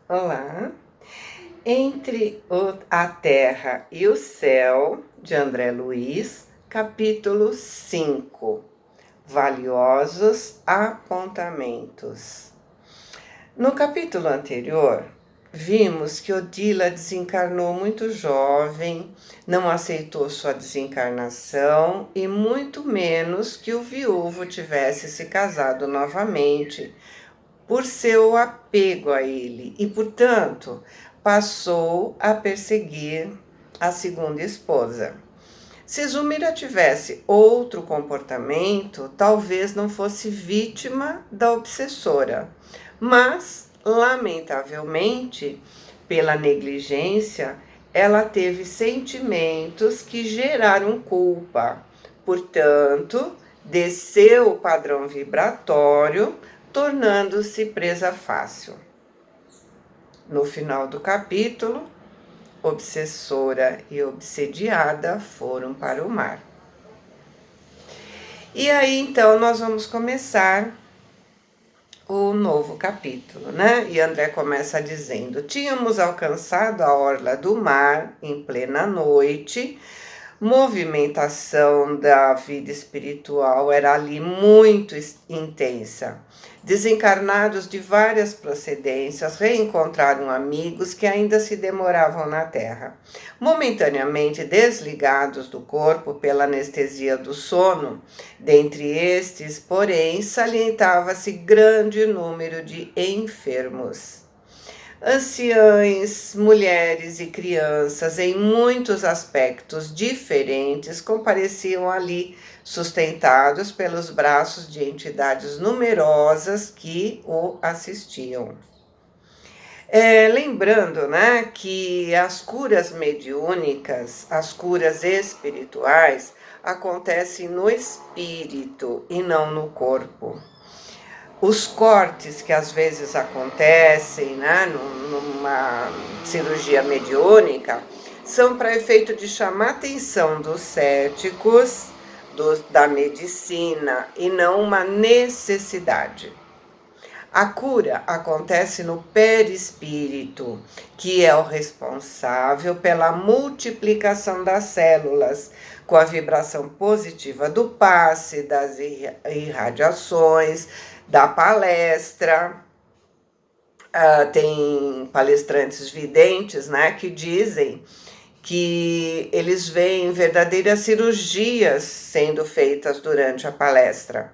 Olá. A Terra e o Céu, de André Luiz, capítulo 5. Valiosos apontamentos. No capítulo anterior, vimos que Odila desencarnou muito jovem, não aceitou sua desencarnação e muito menos que o viúvo tivesse se casado novamente por seu apego a ele e, portanto, passou a perseguir a segunda esposa. Se Zumira tivesse outro comportamento, talvez não fosse vítima da obsessora, mas, lamentavelmente, pela negligência, ela teve sentimentos que geraram culpa. Portanto, desceu o padrão vibratório, tornando-se presa fácil. No final do capítulo, obsessora e obsediada foram para o mar. E aí, então, nós vamos começar o novo capítulo, né? E André começa dizendo: tínhamos alcançado a orla do mar em plena noite. Movimentação da vida espiritual era ali muito intensa. Desencarnados de várias procedências reencontraram amigos que ainda se demoravam na Terra. Momentaneamente desligados do corpo pela anestesia do sono, dentre estes, porém, salientava-se grande número de enfermos. Anciães, mulheres e crianças, em muitos aspectos diferentes, compareciam ali, sustentados pelos braços de entidades numerosas que o assistiam. Lembrando, né, que as curas mediúnicas, as curas espirituais, acontecem no espírito e não no corpo. Os cortes que às vezes acontecem, né, numa cirurgia mediúnica, são para efeito de chamar a atenção dos céticos da medicina e não uma necessidade. A cura acontece no perispírito, que é o responsável pela multiplicação das células, com a vibração positiva do passe, das irradiações, da palestra. Tem palestrantes videntes, né, que dizem que eles veem verdadeiras cirurgias sendo feitas durante a palestra.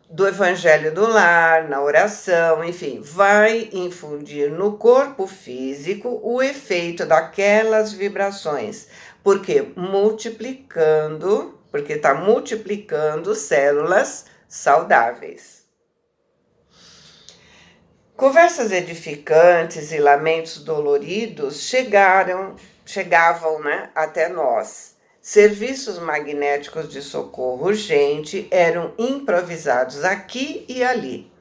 Do evangelho do lar, na oração, enfim, vai infundir no corpo físico o efeito daquelas vibrações, porque está multiplicando células saudáveis. Conversas edificantes e lamentos doloridos chegavam, né, até nós. Serviços magnéticos de socorro urgente eram improvisados aqui e ali.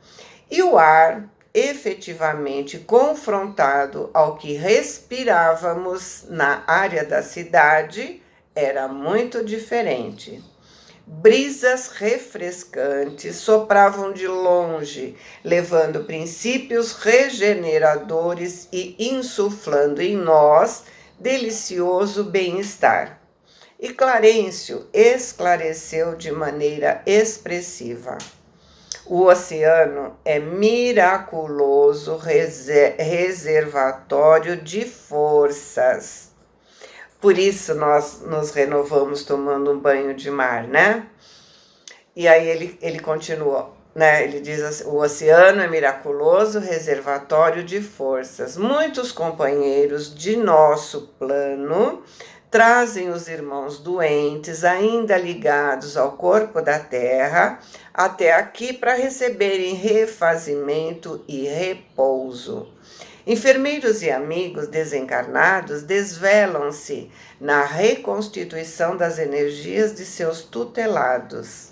E o ar, efetivamente confrontado ao que respirávamos na área da cidade, era muito diferente. Brisas refrescantes sopravam de longe, levando princípios regeneradores e insuflando em nós delicioso bem-estar. E Clarencio esclareceu de maneira expressiva: o oceano é miraculoso reservatório de forças. Por isso nós nos renovamos tomando um banho de mar, né? E aí ele continua, né? Ele diz assim: o oceano é miraculoso reservatório de forças. Muitos companheiros de nosso plano trazem os irmãos doentes, ainda ligados ao corpo da terra, até aqui para receberem refazimento e repouso. Enfermeiros e amigos desencarnados desvelam-se na reconstituição das energias de seus tutelados.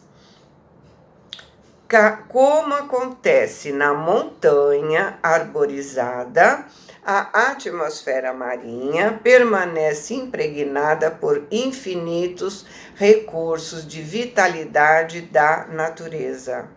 Como acontece na montanha arborizada, a atmosfera marinha permanece impregnada por infinitos recursos de vitalidade da natureza.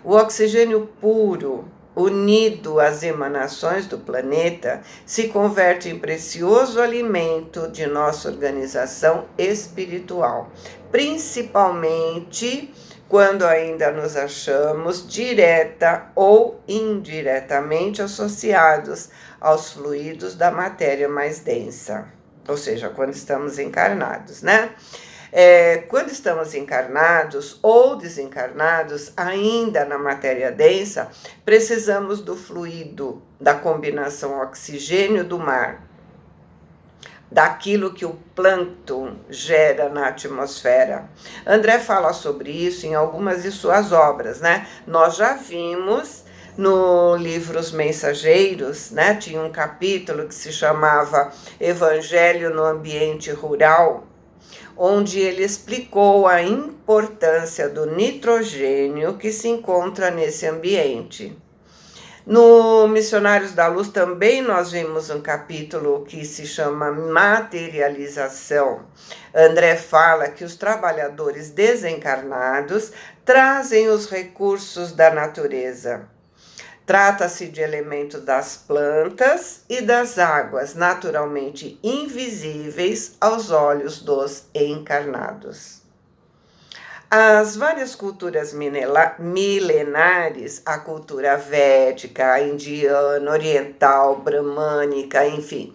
O oxigênio puro unido às emanações do planeta, se converte em precioso alimento de nossa organização espiritual, principalmente quando ainda nos achamos direta ou indiretamente associados aos fluidos da matéria mais densa, ou seja, quando estamos encarnados, né? Quando estamos encarnados ou desencarnados, ainda na matéria densa, precisamos do fluido, da combinação oxigênio do mar, daquilo que o plâncton gera na atmosfera. André fala sobre isso em algumas de suas obras, né? Nós já vimos no livro Os Mensageiros, né? Tinha um capítulo que se chamava Evangelho no Ambiente Rural, onde ele explicou a importância do nitrogênio que se encontra nesse ambiente. No Missionários da Luz também nós vimos um capítulo que se chama Materialização. André fala que os trabalhadores desencarnados trazem os recursos da natureza. Trata-se de elementos das plantas e das águas, naturalmente invisíveis aos olhos dos encarnados. As várias culturas milenares, a cultura védica, a indiana, oriental, bramânica, enfim,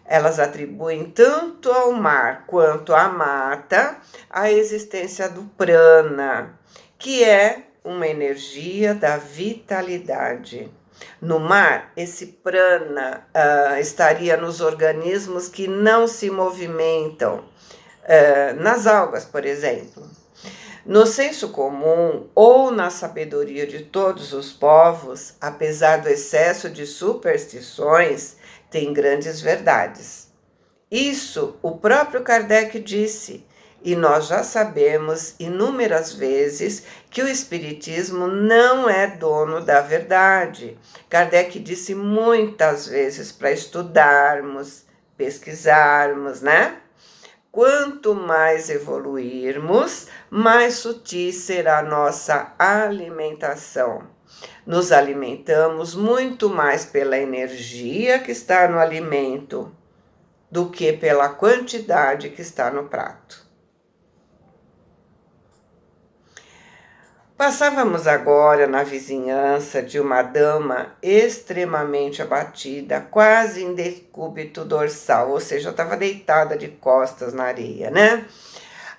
elas atribuem tanto ao mar quanto à mata a existência do prana, que é uma energia da vitalidade. No mar, esse prana estaria nos organismos que não se movimentam, nas algas, por exemplo. No senso comum ou na sabedoria de todos os povos, apesar do excesso de superstições, tem grandes verdades. Isso o próprio Kardec disse, e nós já sabemos inúmeras vezes que o Espiritismo não é dono da verdade. Kardec disse muitas vezes para estudarmos, pesquisarmos, né? Quanto mais evoluirmos, mais sutil será a nossa alimentação. Nos alimentamos muito mais pela energia que está no alimento do que pela quantidade que está no prato. Passávamos agora na vizinhança de uma dama extremamente abatida, quase em decúbito dorsal, ou seja, estava deitada de costas na areia, né?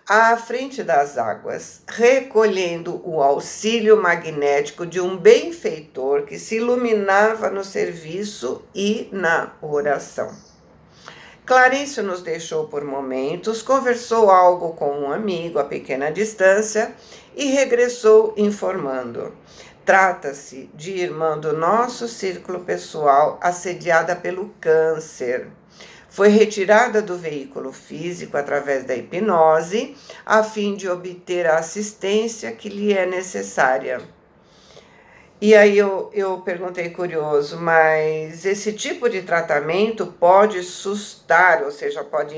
À frente das águas, recolhendo o auxílio magnético de um benfeitor que se iluminava no serviço e na oração. Clarencio nos deixou por momentos, conversou algo com um amigo a pequena distância e regressou informando. Trata-se de irmã do nosso círculo pessoal assediada pelo câncer. Foi retirada do veículo físico através da hipnose, a fim de obter a assistência que lhe é necessária. E aí eu perguntei curioso, mas esse tipo de tratamento pode sustar, ou seja, pode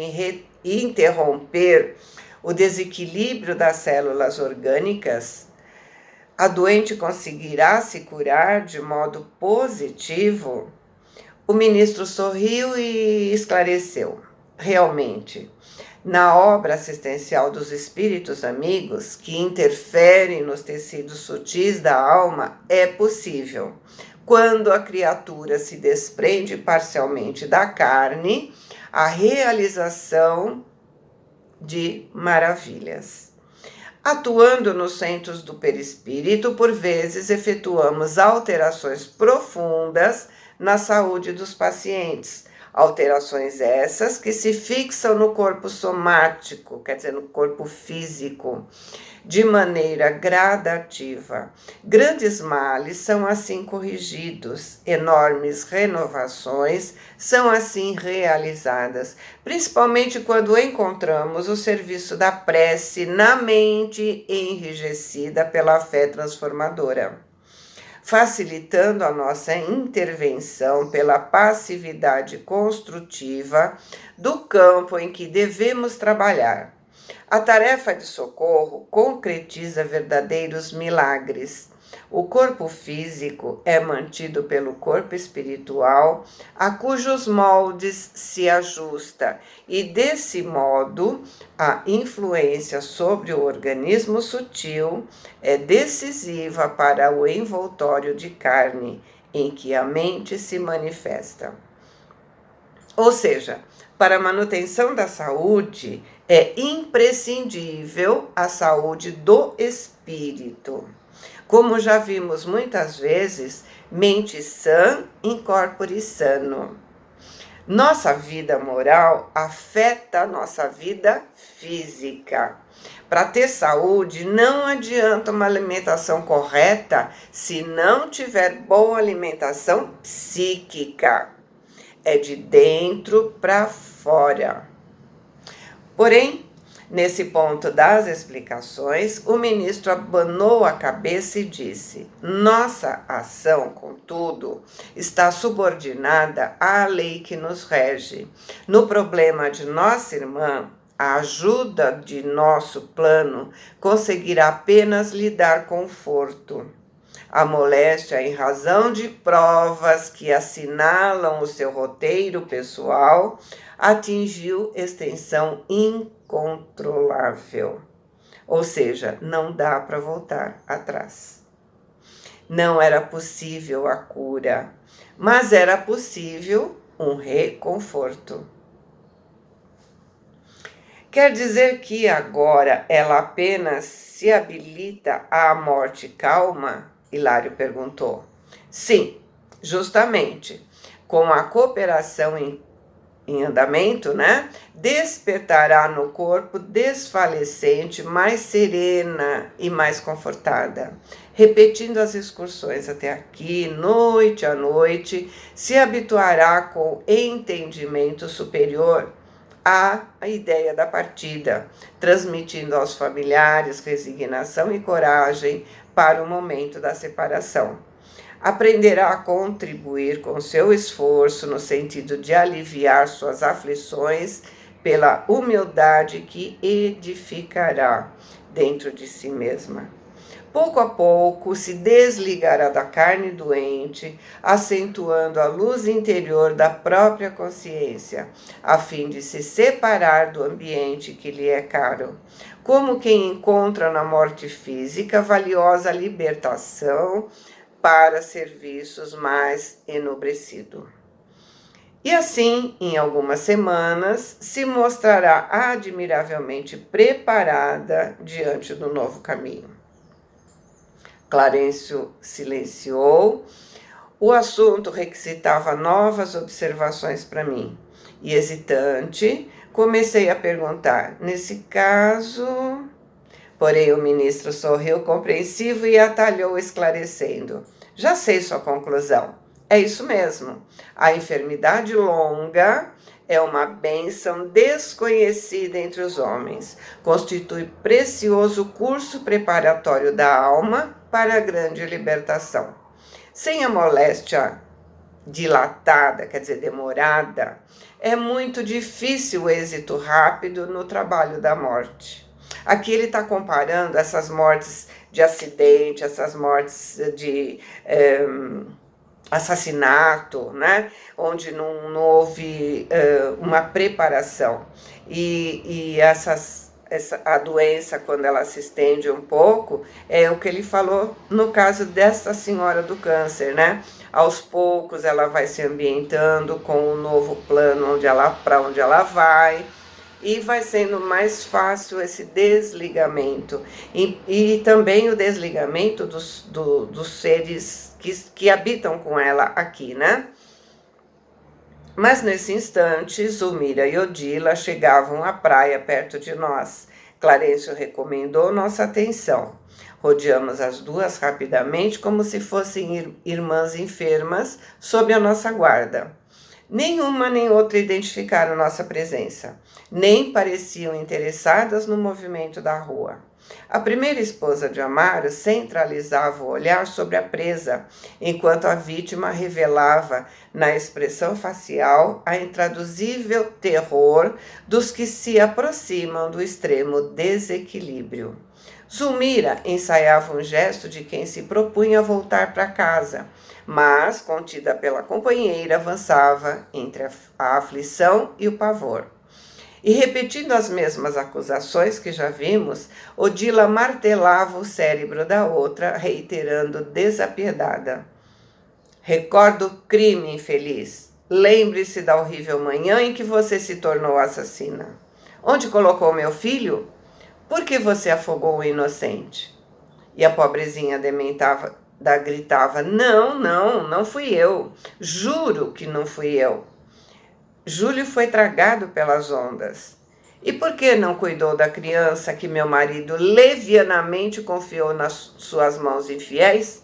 interromper o desequilíbrio das células orgânicas? A doente conseguirá se curar de modo positivo? O ministro sorriu e esclareceu. Realmente, na obra assistencial dos espíritos amigos, que interferem nos tecidos sutis da alma, é possível, quando a criatura se desprende parcialmente da carne, a realização de maravilhas. Atuando nos centros do perispírito, por vezes efetuamos alterações profundas na saúde dos pacientes. Alterações essas que se fixam no corpo somático, quer dizer, no corpo físico, de maneira gradativa. Grandes males são assim corrigidos, enormes renovações são assim realizadas, principalmente quando encontramos o serviço da prece na mente enrijecida pela fé transformadora, facilitando a nossa intervenção pela passividade construtiva do campo em que devemos trabalhar. A tarefa de socorro concretiza verdadeiros milagres. O corpo físico é mantido pelo corpo espiritual, a cujos moldes se ajusta, e desse modo a influência sobre o organismo sutil é decisiva para o envoltório de carne em que a mente se manifesta. Ou seja, para a manutenção da saúde é imprescindível a saúde do espírito. Como já vimos muitas vezes, mente sã in corpore sano. Nossa vida moral afeta a nossa vida física. Para ter saúde, não adianta uma alimentação correta se não tiver boa alimentação psíquica. É de dentro para fora. Porém, nesse ponto das explicações, o ministro abanou a cabeça e disse: nossa ação, contudo, está subordinada à lei que nos rege. No problema de nossa irmã, a ajuda de nosso plano conseguirá apenas lhe dar conforto. A moléstia, em razão de provas que assinalam o seu roteiro pessoal, atingiu extensão incontrolável. Ou seja, não dá para voltar atrás. Não era possível a cura, mas era possível um reconforto. Quer dizer que agora ela apenas se habilita à morte calma? Hilário perguntou. Sim, justamente. Com a cooperação em andamento, né? Despertará no corpo desfalecente, mais serena e mais confortada. Repetindo as excursões até aqui, noite a noite, se habituará com entendimento superior à ideia da partida, transmitindo aos familiares resignação e coragem para o momento da separação. Aprenderá a contribuir com seu esforço no sentido de aliviar suas aflições pela humildade que edificará dentro de si mesma. Pouco a pouco se desligará da carne doente, acentuando a luz interior da própria consciência, a fim de se separar do ambiente que lhe é caro. Como quem encontra na morte física valiosa libertação para serviços mais enobrecido. E assim, em algumas semanas, se mostrará admiravelmente preparada diante do novo caminho. Clarencio silenciou. O assunto requisitava novas observações para mim. E hesitante, comecei a perguntar: nesse caso... Porém, o ministro sorriu compreensivo e atalhou, esclarecendo: já sei sua conclusão. É isso mesmo. A enfermidade longa é uma bênção desconhecida entre os homens. Constitui precioso curso preparatório da alma para a grande libertação. Sem a moléstia dilatada, quer dizer, demorada, é muito difícil o êxito rápido no trabalho da morte. Aqui ele está comparando essas mortes de acidente, essas mortes de assassinato, né? Onde não houve uma preparação. E a doença, quando ela se estende um pouco, é o que ele falou no caso dessa senhora do câncer, né? Aos poucos ela vai se ambientando com um novo plano para onde ela vai, e vai sendo mais fácil esse desligamento. E também o desligamento dos seres que habitam com ela aqui, né? Mas nesse instante, Zulmira e Odila chegavam à praia perto de nós. Clarencio recomendou nossa atenção. Rodeamos as duas rapidamente, como se fossem irmãs enfermas, sob a nossa guarda. Nenhuma nem outra identificaram nossa presença, nem pareciam interessadas no movimento da rua. A primeira esposa de Amaro centralizava o olhar sobre a presa, enquanto a vítima revelava na expressão facial a intraduzível terror dos que se aproximam do extremo desequilíbrio. Zulmira ensaiava um gesto de quem se propunha a voltar para casa, mas, contida pela companheira, avançava entre a aflição e o pavor. E repetindo as mesmas acusações que já vimos, Odila martelava o cérebro da outra, reiterando desapiedada: recorda o crime, infeliz. Lembre-se da horrível manhã em que você se tornou assassina. Onde colocou meu filho? Por que você afogou o inocente? E a pobrezinha gritava: não fui eu. Juro que não fui eu. Júlio foi tragado pelas ondas. E por que não cuidou da criança que meu marido levianamente confiou nas suas mãos infiéis?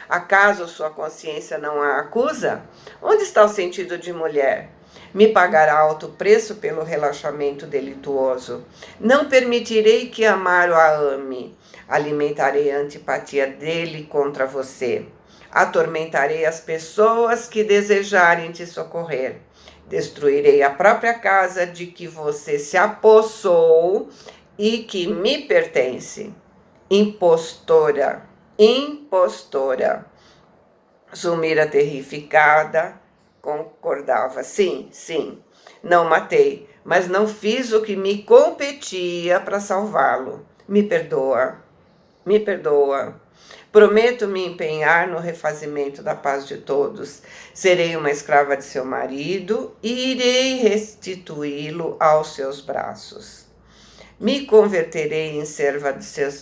Acaso sua consciência não a acusa? Onde está o sentido de mulher? Me pagará alto preço pelo relaxamento delituoso. Não permitirei que Amaro a ame. Alimentarei a antipatia dele contra você. Atormentarei as pessoas que desejarem te socorrer. Destruirei a própria casa de que você se apossou e que me pertence. Impostora, impostora. Zulmira, terrificada, concordava: sim, não matei, mas não fiz o que me competia para salvá-lo. Me perdoa, me perdoa. Prometo me empenhar no refazimento da paz de todos. Serei uma escrava de seu marido e irei restituí-lo aos seus braços. Me converterei em serva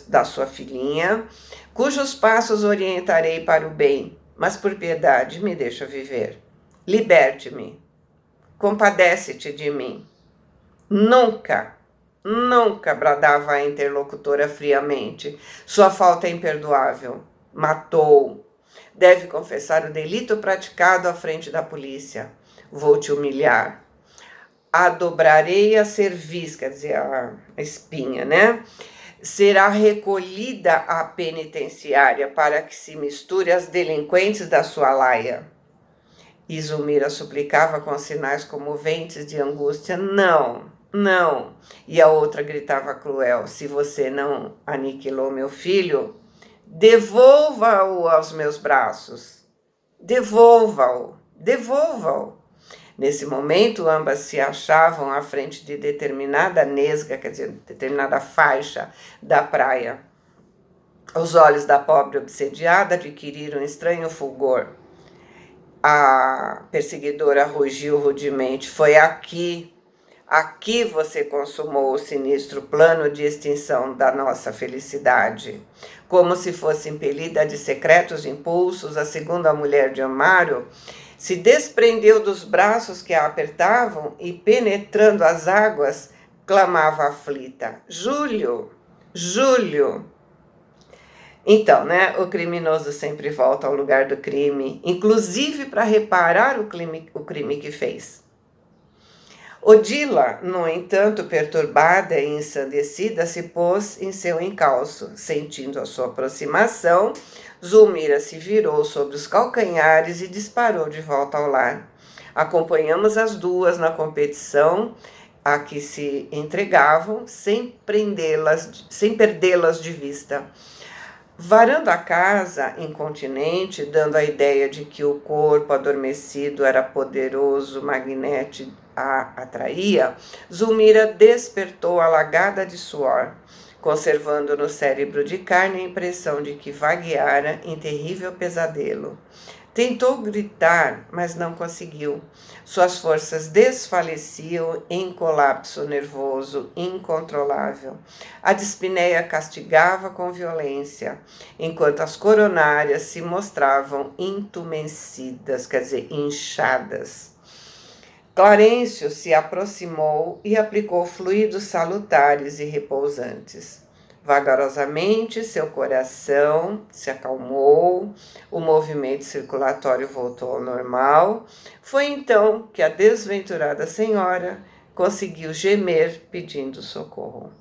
da sua filhinha, cujos passos orientarei para o bem, mas por piedade me deixa viver. Liberte-me. Compadece-te de mim. Nunca, nunca, bradava a interlocutora friamente. Sua falta é imperdoável. Matou. Deve confessar o delito praticado à frente da polícia. Vou te humilhar. Adobrarei a cerviz, quer dizer, a espinha, né? Será recolhida à penitenciária para que se misture às delinquentes da sua laia. E Zulmira suplicava com sinais comoventes de angústia: não, não. E a outra gritava cruel: se você não aniquilou meu filho, devolva-o aos meus braços. Devolva-o, devolva-o. Nesse momento, ambas se achavam à frente de determinada nesga, quer dizer, determinada faixa da praia. Os olhos da pobre obsediada adquiriram um estranho fulgor. A perseguidora rugiu rudemente: foi aqui você consumou o sinistro plano de extinção da nossa felicidade. Como se fosse impelida de secretos impulsos, a segunda mulher de Amaro se desprendeu dos braços que a apertavam e, penetrando as águas, clamava aflita: Júlio, Júlio! Então, né, o criminoso sempre volta ao lugar do crime, inclusive para reparar o crime que fez. Odila, no entanto, perturbada e ensandecida, se pôs em seu encalço. Sentindo a sua aproximação, Zulmira se virou sobre os calcanhares e disparou de volta ao lar. Acompanhamos as duas na competição a que se entregavam, sem perdê-las de vista. Varando a casa incontinente, dando a ideia de que o corpo adormecido era poderoso magnete a atraía, Zulmira despertou alagada de suor, conservando no cérebro de carne a impressão de que vagueara em terrível pesadelo. Tentou gritar, mas não conseguiu. Suas forças desfaleciam em colapso nervoso incontrolável. A dispneia castigava com violência, enquanto as coronárias se mostravam intumescidas, quer dizer, inchadas. Clarencio se aproximou e aplicou fluidos salutares e repousantes. Vagarosamente, seu coração se acalmou, o movimento circulatório voltou ao normal. Foi então que a desventurada senhora conseguiu gemer pedindo socorro.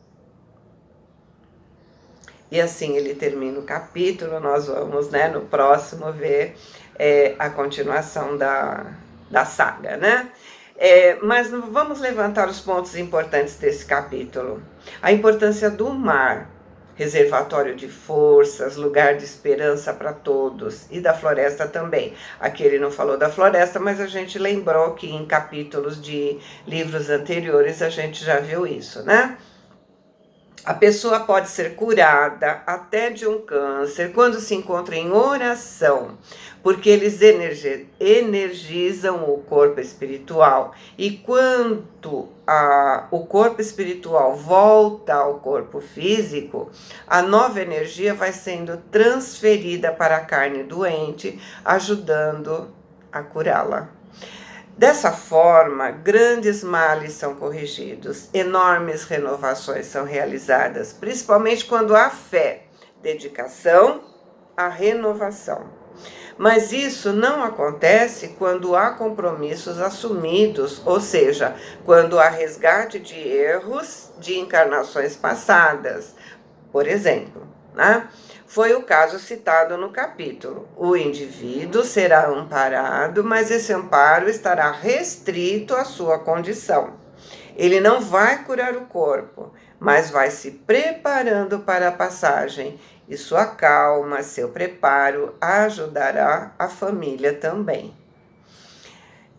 E assim ele termina o capítulo. Nós vamos, né, no próximo ver a continuação da saga, né? Mas vamos levantar os pontos importantes desse capítulo. A importância do mar. reservatório de forças, lugar de esperança para todos, e da floresta também. Aqui ele não falou da floresta, mas a gente lembrou que em capítulos de livros anteriores a gente já viu isso, né? A pessoa pode ser curada até de um câncer quando se encontra em oração, porque eles energizam o corpo espiritual. E quando o corpo espiritual volta ao corpo físico, a nova energia vai sendo transferida para a carne doente, ajudando a curá-la. Dessa forma, grandes males são corrigidos, enormes renovações são realizadas, principalmente quando há fé, dedicação à renovação. Mas isso não acontece quando há compromissos assumidos, ou seja, quando há resgate de erros de encarnações passadas. Por exemplo, né? Foi o caso citado no capítulo. O indivíduo será amparado, mas esse amparo estará restrito à sua condição. Ele não vai curar o corpo, mas vai se preparando para a passagem, e sua calma, seu preparo ajudará a família também.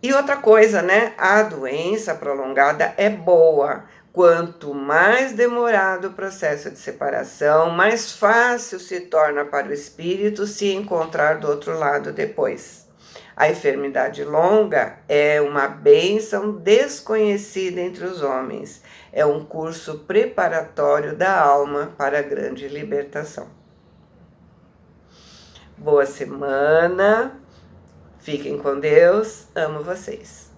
E outra coisa, né? A doença prolongada é boa. Quanto mais demorado o processo de separação, mais fácil se torna para o espírito se encontrar do outro lado depois. A enfermidade longa é uma bênção desconhecida entre os homens. É um curso preparatório da alma para a grande libertação. Boa semana, fiquem com Deus, amo vocês.